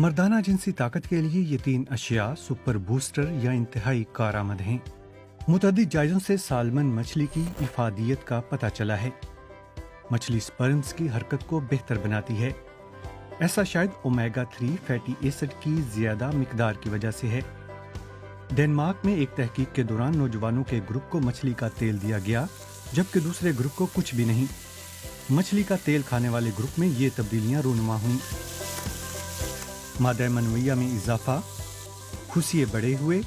मर्दाना जिनसी ताकत के लिए ये 3 अशिया सुपर बूस्टर या इंतहाई कारआमद हैं। मुतअद्दिद जायजों से सालमन मछली की इफादियत का पता चला है। मछली स्पर्म्स की हरकत को बेहतर बनाती है। ऐसा शायद ओमेगा 3 फैटी एसिड की ज्यादा मिकदार की वजह से है। डेनमार्क में एक तहकीक के दौरान नौजवानों के ग्रुप को मछली का तेल दिया गया, जबकि दूसरे ग्रुप को कुछ भी नहीं। मछली का तेल खाने वाले ग्रुप में ये तब्दीलियां रूनुमा हुई। मादा मनविया में इजाफा, खुशिये बड़े हुए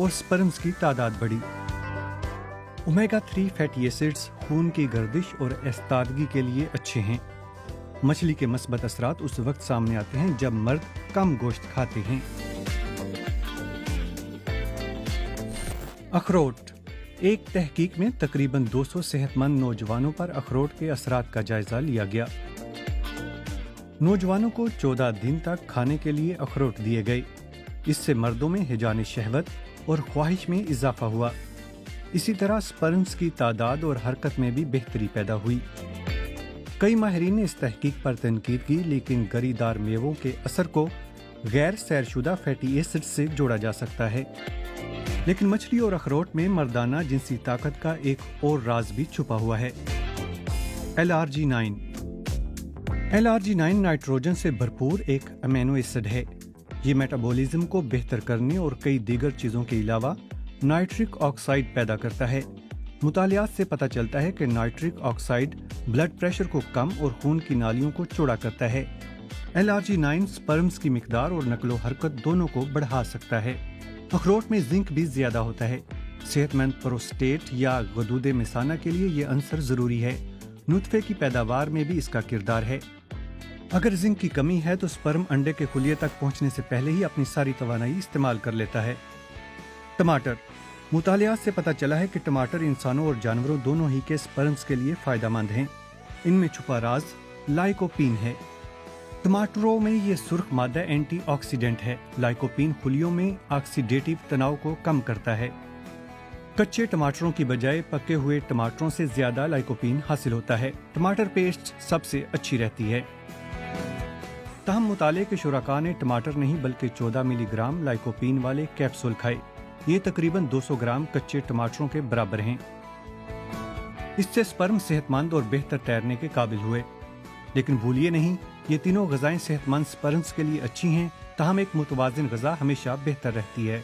और स्पर्म्स की तादाद बढ़ी। ओमेगा 3 फैटी एसिड्स खून की गर्दिश और एस्तादगी के लिए अच्छे हैं। मछली के मस्बत असरात उस वक्त सामने आते हैं जब मर्द कम गोश्त खाते हैं। अखरोट। एक तहकीक में तकरीबन 200 सेहतमंद नौजवानों पर अखरोट के असरात का जायजा लिया गया। नौजवानों को 14 दिन तक खाने के लिए अखरोट दिए गए। इससे मर्दों में हिजान शहवत और ख्वाहिश में इजाफा हुआ। इसी तरह स्पर्म्स की तादाद और हरकत में भी बेहतरी पैदा हुई। कई माहिरीन ने इस तहकीक पर तनकीद की, लेकिन गरीदार मेवों के असर को गैर सैरशुदा फैटी एसिड से जोड़ा जा सकता है। लेकिन मछली और अखरोट में मर्दाना जिनसी ताकत का एक और राज भी छुपा हुआ है। LRG9 नाइट्रोजन से भरपूर एक अमीनो एसिड है। ये मेटाबॉलिज्म को बेहतर करने और कई दीगर चीजों के अलावा नाइट्रिक ऑक्साइड पैदा करता है। मुतालियात से पता चलता है कि नाइट्रिक ऑक्साइड ब्लड प्रेशर को कम और खून की नालियों को चौड़ा करता है। LRG9 स्पर्म्स की मिकदार और नकलो हरकत दोनों को बढ़ा सकता है। अखरोट में जिंक भी ज्यादा होता है। सेहतमंद प्रोस्टेट या गदूदे मिसाना के लिए ये अंसर जरूरी है। नुतफे की पैदावार में भी इसका किरदार है। अगर जिंक की कमी है तो स्पर्म अंडे के खुलिये तक पहुंचने से पहले ही अपनी सारी तवानाई इस्तेमाल कर लेता है। टमाटर। मुतालियात से पता चला है कि टमाटर इंसानों और जानवरों दोनों ही के स्पर्म्स के लिए फायदेमंद हैं। इनमें छुपा राज लाइकोपीन है। टमाटरों में ये सुर्ख मादा एंटीऑक्सीडेंट है। लाइकोपीन खुलियों में ऑक्सीडेटिव तनाव को कम करता है। कच्चे टमाटरों की बजाय पके हुए टमाटरों से ज्यादा लाइकोपीन हासिल होता है। टमाटर पेस्ट सबसे अच्छी रहती है। ताहम मुताले के शुरका ने टमाटर नहीं बल्कि 14 मिलीग्राम लाइकोपीन वाले कैप्सूल खाए। ये तकरीबन 200 ग्राम कच्चे टमाटरों के बराबर हैं। इससे स्पर्म सेहतमंद और बेहतर तैरने के काबिल हुए। लेकिन भूलिए नहीं, ये तीनों ग़िज़ाएं सेहतमंद स्पर्म्स के लिए अच्छी हैं, ताहम एक मुतवाज़िन ग़िज़ा हमेशा बेहतर रहती है।